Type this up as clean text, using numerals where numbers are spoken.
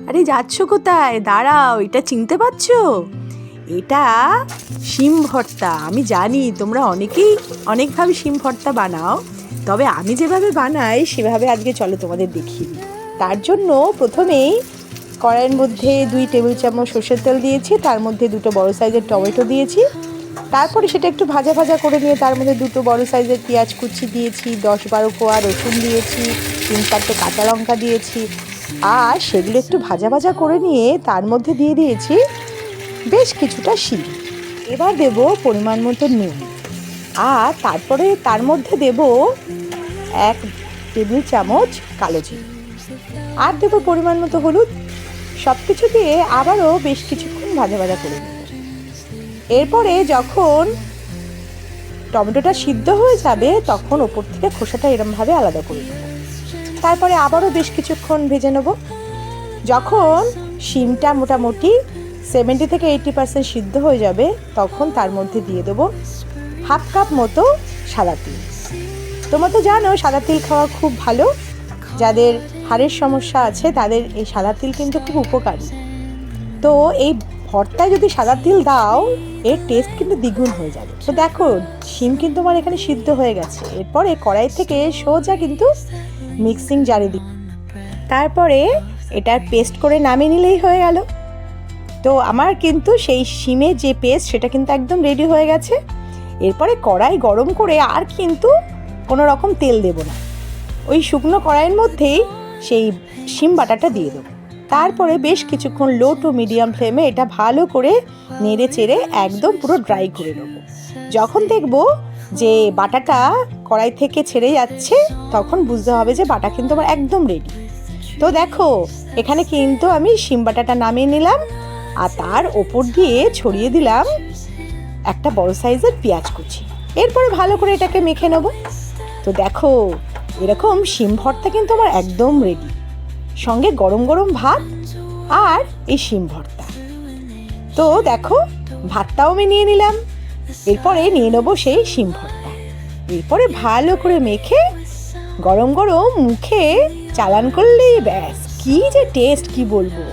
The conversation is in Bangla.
আরে যাচ্ছ কোথায়? দাঁড়াও, এটা চিনতে পারছো? এটা শিম ভর্তা। আমি জানি তোমরা অনেকেই অনেকভাবে শিম ভর্তা বানাও, তবে আমি যেভাবে বানাই সেভাবে আজকে চলো তোমাদের দেখিয়ে দিই। তার জন্য প্রথমেই কড়াইয়ের মধ্যে 2 টেবিল চামচ সর্ষের তেল দিয়েছি, তার মধ্যে 2টো বড় সাইজের টমেটো দিয়েছি। তারপরে সেটা একটু ভাজা ভাজা করে নিয়ে তার মধ্যে 2টো বড় সাইজের পেঁয়াজ কুচি দিয়েছি, 10-12 কোয়া রসুন দিয়েছি, 3-4টে কাঁচা লঙ্কা দিয়েছি। আর সেগুলো একটু ভাজা ভাজা করে নিয়ে তার মধ্যে দিয়ে দিয়েছি বেশ কিছুটা শিম। এবার দেব পরিমাণ মতো নুন, আর তারপরে তার মধ্যে দেব 1 টেবিল চামচ কালো জিরে, আর দেব পরিমাণ মতো হলুদ। সব কিছু দিয়ে আবারও বেশ কিছুক্ষণ ভাজা ভাজা করে নেব। এরপরে যখন টমেটোটা সিদ্ধ হয়ে যাবে তখন ওপর থেকে খোসাটা এরমভাবে আলাদা করে নেব। তারপরে আবারও বেশ কিছুক্ষণ ভেজে নেব। যখন শিমটা মোটামুটি 70-80% সিদ্ধ হয়ে যাবে তখন তার মধ্যে দিয়ে দেবো 1/2 কাপ মতো সাদা তিল। তোমরা তো জানো সাদা তিল খাওয়া খুব ভালো, যাদের হাড়ের সমস্যা আছে তাদের এই সাদা তিল কিন্তু খুব উপকারী। তো এই ভর্তায় যদি সাদা তিল দাও এর টেস্ট কিন্তু দ্বিগুণ হয়ে যাবে। তো দেখো শিম কিন্তু আমার এখানে সিদ্ধ হয়ে গেছে। এরপরে কড়াই থেকে সোজা কিন্তু মিক্সিং জারে দিই, তারপরে এটার পেস্ট করে নামিয়ে নিলেই হয়ে গেল। তো আমার কিন্তু সেই শিমের যে পেস্ট সেটা কিন্তু একদম রেডি হয়ে গেছে। এরপরে কড়াই গরম করে আর কিন্তু কোনো রকম তেল দেব না, ওই শুকনো কড়াইয়ের মধ্যেই সেই শিম বাটাটা দিয়ে দেবো। তারপরে বেশ কিছুক্ষণ লো টু মিডিয়াম ফ্লেমে এটা ভালো করে নেড়ে চেড়ে একদম পুরো ড্রাই করে নেবো। যখন দেখব যে বাটাটা কড়াই থেকে ছেড়ে যাচ্ছে তখন বুঝতে হবে যে বাটা কিন্তু আমার একদম রেডি। তো দেখো এখানে কিন্তু আমি শিম বাটাটা নামিয়ে নিলাম, আর তার ওপর দিয়ে ছড়িয়ে দিলাম একটা বড় সাইজের পেঁয়াজ কুচি। এরপরে ভালো করে এটাকে মেখে নেব। তো দেখো এরকম শিম ভর্তা কিন্তু আমার একদম রেডি, সঙ্গে গরম গরম ভাত আর এই শিম ভর্তা। তো দেখো ভাতটাও আমি নিয়ে নিলাম, এরপরে নিয়ে নেবো সেই শিম ভর্তা। এরপরে ভালো করে মেখে গরম গরম মুখে চালান করলেই ব্যাস, কি যে টেস্ট কি বলবো।